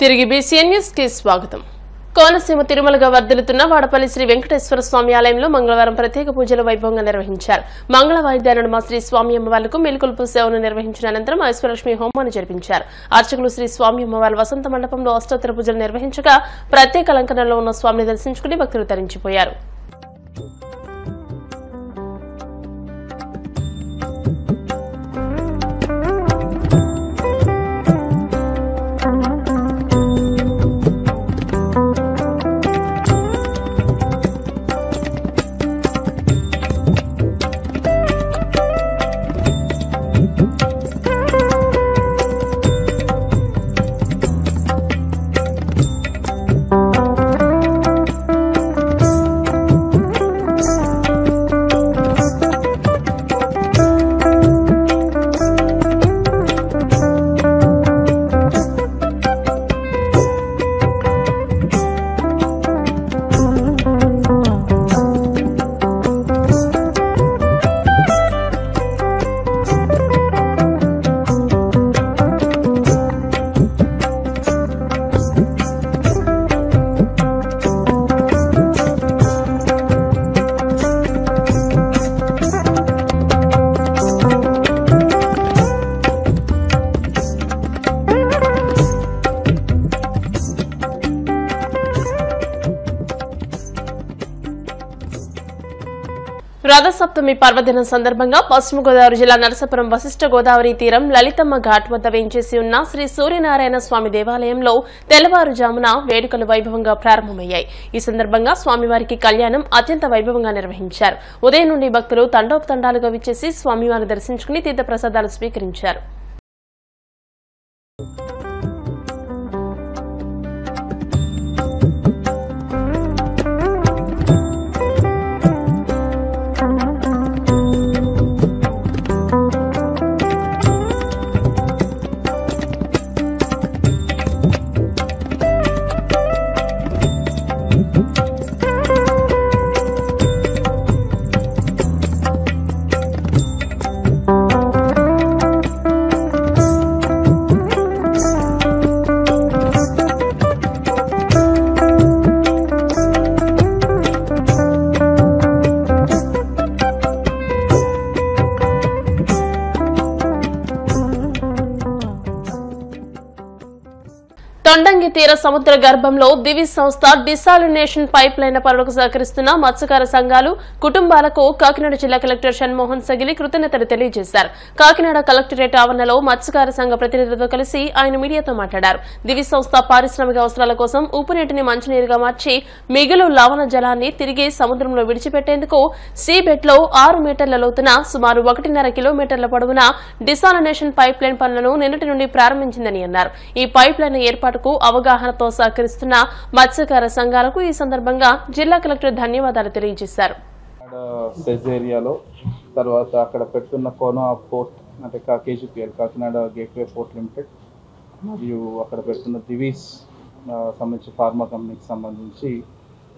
తిరిగి BCN news కి స్వాగతం. కోనసీమ తిరుమలగా వర్ధిల్లుతున్న వాడపల్లి శ్రీ వెంకటేశ్వర స్వామి ఆలయంలో మంగళవారం ప్రత్యేక పూజలు వైభవంగా నిర్వహించారు. మంగళ వాయిద్యాలను శ్రీ స్వామి అమ్మవార్లకు మేలుకొల్పు సేవను నిర్వహించిన అనంతరం ఐశ్వర్యలక్ష్మి హోమాన్ని జరిపించారు. అర్చకులు శ్రీ స్వామి అమ్మవారి వసంత మండపంలో అష్టోత్తర పూజలు నిర్వహించగా ప్రత్యేక అలంకరణలో ఉన్న స్వామిని దర్శించుకుని భక్తులు తరించిపోయారు. రథసప్తమి పర్వదినం సందర్భంగా పశ్చిమ గోదావరి జిల్లా నరసాపురం వశిష్ఠ గోదావరి తీరం లలితమ్మ ఘాట్ వద్ద వేయించేసి ఉన్న శ్రీ సూర్యనారాయణ స్వామి దేవాలయంలో తెల్లవారుజామున వేడుకలు వైభవంగా ప్రారంభమయ్యాయి. ఈ సందర్భంగా స్వామివారికి కళ్యాణం అత్యంత వైభవంగా నిర్వహించారు. ఉదయం నుండి భక్తులు తండోపతండాలుగా విచ్చేసి స్వామివారిని దర్శించుకుని తీర్థప్రసాదాలు స్వీకరించారు. తొండంగి తీర సముద్ర గర్భంలో దివి సంస్థ డిసాలినేషన్ పైప్ లైన్ పనులకు సహకరిస్తున్న మత్స్యకార సంఘాలు కుటుంబాలకు కాకినాడ జిల్లా కలెక్టర్ షణ్మోహన్ సగిలి కృతజ్ఞతలు తెలియజేశారు. కాకినాడ కలెక్టరేట్ ఆవరణలో మత్స్యకార సంఘ ప్రతినిధులతో కలిసి ఆయన మీడియాతో మాట్లాడారు. దివి సంస్థ పారిశ్రామిక అవసరాల కోసం ఉప్పునీటిని మంచినీరుగా మార్చి మిగులు లవణ జలాన్ని తిరిగి సముద్రంలో విడిచిపెట్టేందుకు సీబెడ్ లో 6 మీటర్ల లోతున సుమారు 1.5 కిలోమీటర్ల పొడవున డిసాలినేషన్ పైప్ లైన్ పనులను నిన్నటి నుండి ప్రారంభించిందని అన్నారు. ఈ పైప్ లైన్ ఏర్పాటు అవగాహనతో సహకరిస్తున్న మత్స్యకార సంఘాలకు ఈ సందర్భంగా జిల్లా కలెక్టర్ ధన్యవాదాలు తెలియజేశారు. ఏరియాలో తర్వాత అక్కడ పెడుతున్న కోనో పోర్ట్ అంటే కేజీపీఎల్ కాకినాడ గేట్వే పోర్ట్ లిమిటెడ్ మరియు అక్కడ పెడుతున్న దివీస్ సంబంధించి ఫార్మా కంపెనీకి సంబంధించి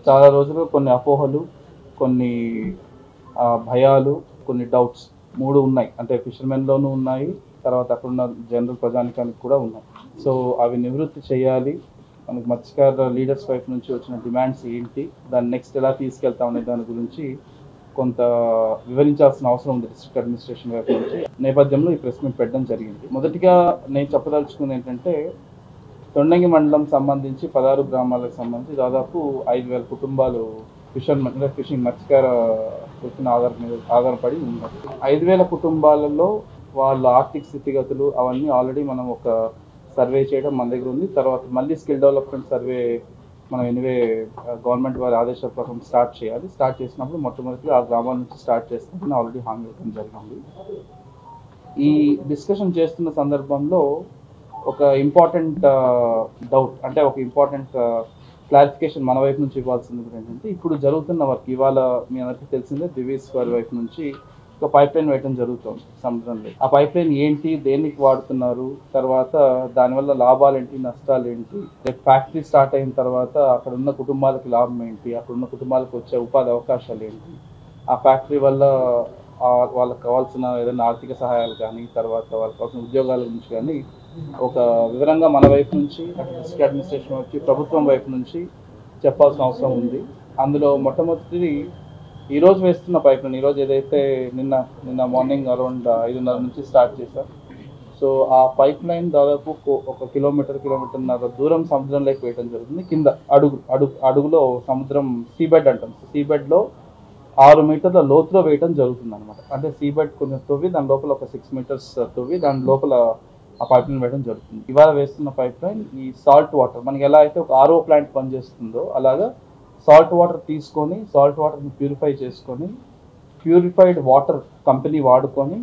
చాలా రోజులు కొన్ని అపోహలు, కొన్ని భయాలు, కొన్ని డౌట్స్ 3 ఉన్నాయి. అంటే ఫిషర్మెన్లోనూ ఉన్నాయి, తర్వాత అక్కడున్న జనరల్ ప్రజానికానికి కూడా ఉన్నాయి. సో అవి నివృత్తి చేయాలి. మనకు మత్స్యకార లీడర్స్ వైపు నుంచి వచ్చిన డిమాండ్స్ ఏంటి, దాన్ని నెక్స్ట్ ఎలా తీసుకెళ్తామనే దాని గురించి కొంత వివరించాల్సిన అవసరం ఉంది డిస్ట్రిక్ట్ అడ్మినిస్ట్రేషన్ వైపు నుంచి. నేపథ్యంలో ఈ ప్రెస్ మీట్ పెట్టడం జరిగింది. మొదటిగా నేను చెప్పదలుచుకుంది ఏంటంటే, తొండంగి మండలం సంబంధించి 16 గ్రామాలకు సంబంధించి దాదాపు 5,000 కుటుంబాలు ఫిషింగ్ మత్స్యకార వృత్తిని ఆధారపడి ఉన్నారు. 5,000 కుటుంబాలలో వాళ్ళ ఆర్థిక స్థితిగతులు అవన్నీ ఆల్రెడీ మనం ఒక సర్వే చేయడం మన దగ్గర ఉంది. తర్వాత మళ్ళీ స్కిల్ డెవలప్మెంట్ సర్వే మనం ఎనివే గవర్నమెంట్ వారి ఆదేశాల ప్రకారం స్టార్ట్ చేయాలి. స్టార్ట్ చేసినప్పుడు మొట్టమొదటిగా ఆ గ్రామాల నుంచి స్టార్ట్ చేస్తామని ఆల్రెడీ హామీ ఇవ్వడం జరిగింది. ఈ డిస్కషన్ చేస్తున్న సందర్భంలో ఒక ఇంపార్టెంట్ డౌట్ అంటే ఒక ఇంపార్టెంట్ క్లారిఫికేషన్ మన వైపు నుంచి ఇవ్వాల్సింది ఏంటంటే, ఇప్పుడు జరుగుతున్న వర్క్ ఇవాళ మీ అందరికీ తెలిసిందే దివీస్ వారి వైపు నుంచి ఒక పైప్ లైన్ వేయడం జరుగుతుంది సముద్రంలో. ఆ పైప్ లైన్ ఏంటి, దేనికి వాడుతున్నారు, తర్వాత దానివల్ల లాభాలు ఏంటి, నష్టాలు ఏంటి, రేపు ఫ్యాక్టరీ స్టార్ట్ అయిన తర్వాత అక్కడ ఉన్న కుటుంబాలకు లాభం ఏంటి, అక్కడ ఉన్న కుటుంబాలకు వచ్చే ఉపాధి అవకాశాలు ఏంటి, ఆ ఫ్యాక్టరీ వల్ల వాళ్ళకి కావాల్సిన ఏదైనా ఆర్థిక సహాయాలు కానీ తర్వాత వాళ్ళకి కావాల్సిన ఉద్యోగాల గురించి కానీ ఒక వివరంగా మన వైపు నుంచి అటు డిస్ట్రిక్ట్ అడ్మినిస్ట్రేషన్ వచ్చి ప్రభుత్వం వైపు నుంచి చెప్పాల్సిన అవసరం ఉంది. అందులో మొట్టమొదటిది ఈరోజు వేస్తున్న పైప్ లైన్, ఈరోజు ఏదైతే నిన్న మార్నింగ్ అరౌండ్ 5:30 నుంచి స్టార్ట్ చేశారు. సో ఆ పైప్ లైన్ దాదాపు 1 కిలోమీటర్న్నర దూరం సముద్రంలోకి వేయడం జరుగుతుంది. కింద అడుగులో సముద్రం సీబెడ్ అంటాం, సీబెడ్లో 6 మీటర్ల లోతులో వేయడం జరుగుతుంది అనమాట. అంటే సీబెడ్ కొంచెం తవ్వి దాని లోపల ఒక 6 మీటర్స్ తవ్వి దాని లోపల ఆ పైప్ లైన్ వేయడం జరుగుతుంది. ఇవాళ వేస్తున్న పైప్ లైన్ ఈ సాల్ట్ వాటర్ మనకి ఎలా అయితే ఒక RO ప్లాంట్ పనిచేస్తుందో అలాగా సాల్ట్ వాటర్ తీసుకొని సాల్ట్ వాటర్ని ప్యూరిఫై చేసుకొని ప్యూరిఫైడ్ వాటర్ కంపెనీ వాడుకొని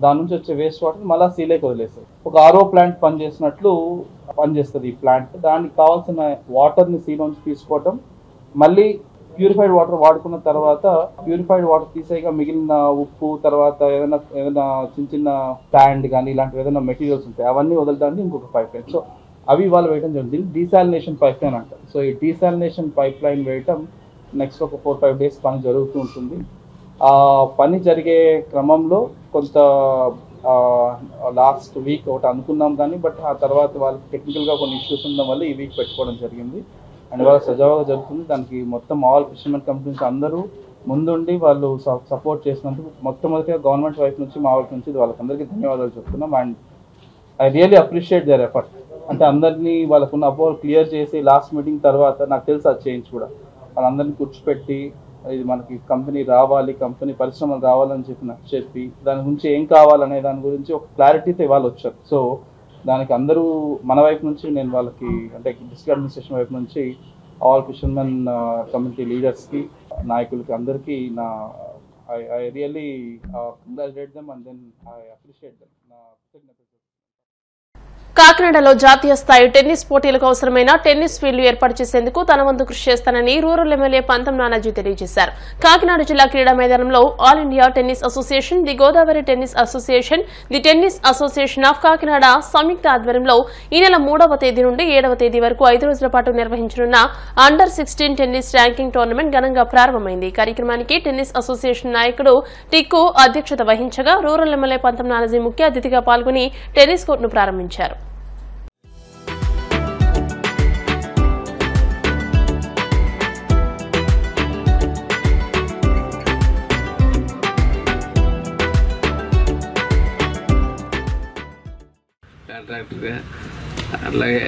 దాని నుంచి వచ్చే వేస్ట్ వాటర్ మళ్ళీ సీలేకి వదిలేస్తారు. ఒక RO ప్లాంట్ పనిచేసినట్లు పనిచేస్తుంది ఈ ప్లాంట్. దానికి కావాల్సిన వాటర్ని సీ నుంచి తీసుకోవటం, మళ్ళీ ప్యూరిఫైడ్ వాటర్ వాడుకున్న తర్వాత ప్యూరిఫైడ్ వాటర్ తీసేగా మిగిలిన ఉప్పు, తర్వాత ఏదైనా చిన్న చిన్న శాండ్ కానీ ఇలాంటివి ఏదైనా మెటీరియల్స్ ఉంటాయి అవన్నీ వదలడానికి ఇంకొక పైప్ లైన్. సో అవి వాళ్ళు వేయడం జరుగుతుంది. డీసాలినేషన్ పైప్ లైన్ అంటారు. సో ఈ డీసాలినేషన్ పైప్ లైన్ వేయటం నెక్స్ట్ ఒక 4-5 డేస్ పని జరుగుతూ ఉంటుంది. ఆ పని జరిగే క్రమంలో కొంత లాస్ట్ వీక్ ఒకటి అనుకున్నాం కానీ బట్ ఆ తర్వాత వాళ్ళకి టెక్నికల్గా కొన్ని ఇష్యూస్ ఉండడం వల్ల ఈ వీక్ పెట్టుకోవడం జరిగింది. అండ్ వాళ్ళ సజావుగా జరుగుతుంది. దానికి మొత్తం ఆల్ ఫిషర్మెన్ కంపెనీస్ అందరూ ముందుండి వాళ్ళు సపోర్ట్ చేసినందుకు మొట్టమొదటిగా గవర్నమెంట్ వైపు నుంచి మా వైపు నుంచి వాళ్ళకందరికీ ధన్యవాదాలు చెప్తున్నాం. And I really appreciate there effort. అంటే అందరినీ వాళ్ళకున్న అపోహలు క్లియర్ చేసి లాస్ట్ మీటింగ్ తర్వాత నాకు తెలుసు ఆ చేంజ్ కూడా వాళ్ళందరినీ కూర్చోపెట్టి ఇది మనకి కంపెనీ రావాలి, కంపెనీ పరిశ్రమలు రావాలని చెప్పి దాని గురించి ఏం కావాలనే దాని గురించి ఒక క్లారిటీతో ఇవాళ వచ్చారు. సో దానికి అందరూ మన వైపు నుంచి నేను వాళ్ళకి అంటే డిస్ట్రిక్ట్ అడ్మినిస్ట్రేషన్ వైపు నుంచి ఆల్ ఫిషర్మెన్ కమ్యూనిటీ లీడర్స్కి నాయకులకి అందరికీ నా I really congratulate them and then I appreciate them. నా కృతజ్ఞతలు. కాకినాడలో జాతీయ స్థాయి టెన్నిస్ పోటీలకు అవసరమైన టెన్నిస్ ఫీల్డ్ ఏర్పాటు చేసేందుకు తన వంతు కృషి చేస్తానని రూరల్ ఎమ్మెల్యే పంతం నానాజీ తెలియజేశారు. కాకినాడ జిల్లా క్రీడా మైదానంలో all India tennis association, the Godavari tennis association, the tennis association of Kakinada సంయుక్త ఆధ్వర్యంలో ఈ నెల 3వ తేదీ నుండి 7వ తేదీ వరకు 5 రోజుల పాటు నిర్వహించనున్న అండర్-16 టెన్నిస్ ర్యాంకింగ్ టోర్నమెంట్ ఘనంగా ప్రారంభమైంది. కార్యక్రమానికి టెన్నిస్ అసోసియేషన్ నాయకుడు టిక్కు అధ్యక్షత వహించగా రూరల్ ఎమ్మెల్యే పంతం నానాజీ ముఖ్య అతిథిగా పాల్గొని టెన్నిస్ కోర్టును ప్రారంభించారు. కాంట్రాక్టర్గా అలాగే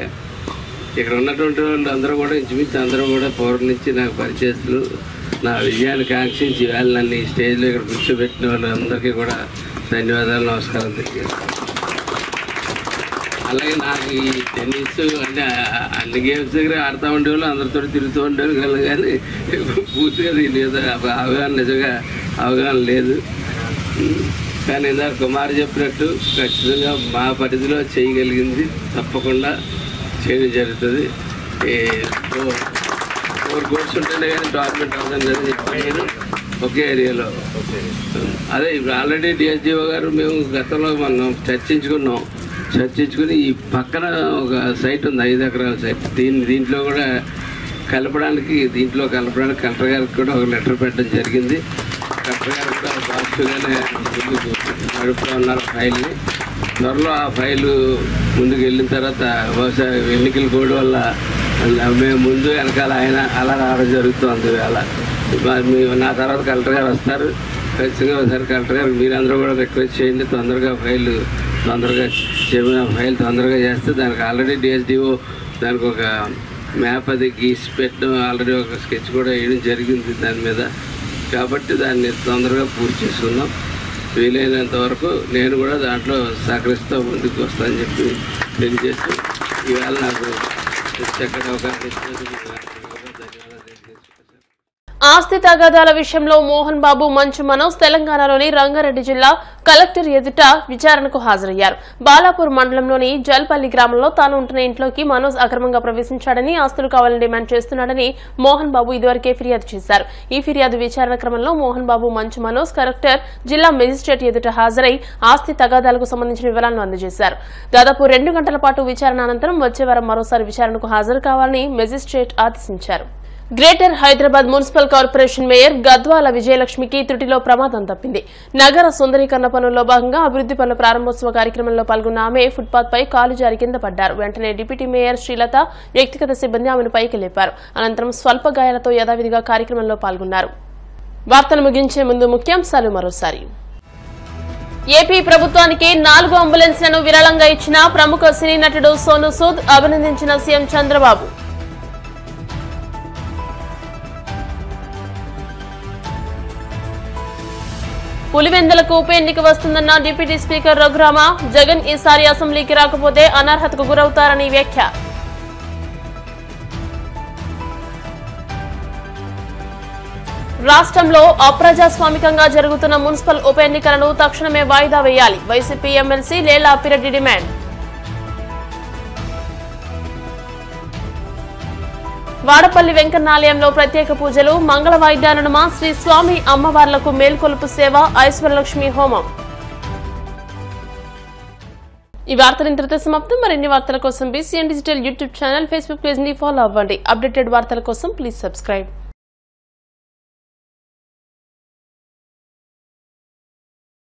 ఇక్కడ ఉన్నటువంటి వాళ్ళు అందరూ కూడా ఇంచుమించు అందరూ కూడా పూర్వం నుంచి నాకు పరిచయస్తులు. నా విజయాన్ని కాంక్షించి వాళ్ళు నన్ను ఈ స్టేజ్లో ఇక్కడ కూర్చోబెట్టిన వాళ్ళందరికీ కూడా ధన్యవాదాలు, నమస్కారం తెలియజేస్తాను. అలాగే నాకు ఈ టెన్నిస్ అంటే అన్ని గేమ్స్ దగ్గర ఆడుతూ ఉండేవాళ్ళు, అందరితో తిరుగుతూ ఉండేవాళ్ళు కానీ పూర్తిగా దీని మీద అవగాహన నిజంగా అవగాహన లేదు. కానీ ఇందాక కుమార్ చెప్పినట్టు ఖచ్చితంగా మా పరిధిలో చేయగలిగింది తప్పకుండా చేయడం జరుగుతుంది. 4 కోర్స్ ఉంటేనే కానీ టోర్నమెంట్ అవుతుంది అని చెప్పాను ఒకే ఏరియాలో. అదే ఇప్పుడు ఆల్రెడీ డిఎస్డిఓ గారు మేము గతంలో మనం చర్చించుకుని ఈ పక్కన ఒక సైట్ ఉంది, 5 ఎకరాల సైట్. దీంట్లో కూడా కలపడానికి కలెక్టర్ గారికి కూడా ఒక లెటర్ పెట్టడం జరిగింది. కలెక్టర్ గారు కూడా పాజిటివ్గానే ముందుకు నడుపుతూ ఉన్నారు ఫైల్ని. త్వరలో ఆ ఫైలు ముందుకు వెళ్ళిన తర్వాత బహుశా ఎన్నికల కోడ్ వల్ల మేము ముందు వెనకాల ఆయన అలా రావడం జరుగుతుంది. అలా నా తర్వాత కలెక్టర్ గారు వస్తారు. ఖచ్చితంగా ఒకసారి కలెక్టర్ గారు మీరందరూ కూడా రిక్వెస్ట్ చేయండి, తొందరగా ఫైల్ తొందరగా చేస్తే దానికి ఆల్రెడీ డిఎస్డిఓ దానికి ఒక మ్యాప్ అది గీసి పెట్టడం, ఆల్రెడీ ఒక స్కెచ్ కూడా వేయడం జరిగింది దాని మీద. కాబట్టి దాన్ని తొందరగా పూర్తి చేసుకుందాం. వీలైనంత వరకు నేను కూడా దాంట్లో సహకరిస్తూ ముందుకు వస్తానని చెప్పి తెలియజేస్తూ ఈవేళ నాకు చక్కటి అవకాశం ఇచ్చినందుకు ధన్యవాదాలు తెలియజేస్తున్నాను. ఆస్తి తగాదాల విషయంలో మోహన్ బాబు, మంచు మనోజ్ తెలంగాణలోని రంగారెడ్డి జిల్లా కలెక్టర్ ఎదుట విచారణకు హాజరయ్యారు. బాలాపూర్ మండలంలోని జల్పల్లి గ్రామంలో తాను ఉంటున్న ఇంట్లోకి మనోజ్ అక్రమంగా ప్రవేశించాడని, ఆస్తులు కావాలని డిమాండ్ చేస్తున్నాడని మోహన్ బాబు ఇదివరకే ఫిర్యాదు చేశారు. ఈ ఫిర్యాదు విచారణ క్రమంలో మోహన్ బాబు, మంచు మనోజ్ కలెక్టర్ జిల్లా మెజిస్ట్రేట్ ఎదుట హాజరై ఆస్తి తగాదాలకు సంబంధించిన వివరాలను అందజేశారు. దాదాపు 2 గంటల పాటు విచారణ అనంతరం వచ్చే వారం మరోసారి విచారణకు హాజరు కావాలని మెజిస్ట్రేట్ ఆదేశించారు. Greater Hyderabad municipal corporation mayor Gadwala విజయలక్ష్మికి త్రుటిలో ప్రమాదం తప్పింది. నగర సుందరీకరణ పనుల్లో భాగంగా అభివృద్ది పనుల ప్రారంభోత్సవ కార్యక్రమంలో పాల్గొన్న ఆమె ఫుట్పాత్ పై కాలు జారి కింద పడ్డారు. వెంటనే డిప్యూటీ మేయర్ శ్రీలత, వ్యక్తిగత సిబ్బంది ఆమెను పైకి లేపారు. అనంతరం స్వల్ప గాయాలతో యథావిధిగా కార్యక్రమంలో పాల్గొన్నారు. వార్తలు ముగించే ముందు ముఖ్యాంశాలు మరోసారి. ఏపీ ప్రభుత్వానికి 4 అంబులెన్స్లను విరాళంగా ఇచ్చిన ప్రముఖ సినీ నటుడు సోను సూద్ అభినందించిన సీఎం చంద్రబాబు. పులివెందులకు ఉప ఎన్నిక వస్తుందన్న డిప్యూటీ స్పీకర్ రఘురామ. జగన్ ఈసారి అసెంబ్లీకి రాకపోతే అనర్హతకు గురవుతారని వ్యాఖ్య. రాష్ట్రంలో అప్రజాస్వామికంగా జరుగుతున్న మున్సిపల్ ఉప ఎన్నికలను తక్షణమే వాయిదా వేయాలి. YCP MLC Lella Appireddy demand. Vadapalli వెంకన్నాలయంలో ప్రత్యేక పూజలు, మంగళ వాయిద్యాల నడుమ శ్రీ స్వామి అమ్మవార్లకు మేల్కొలుపు సేవ, ఐశ్వర్యలక్ష్మి హోమం. ఈ వార్తలు ఇంతటితో సమాప్తం. మరిన్ని వార్తల కోసం BCN digital YouTube channel, Facebook page ని ఫాలో అవ్వండి. అప్డేటెడ్ వార్తల కోసం ప్లీజ్ సబ్స్క్రైబ్.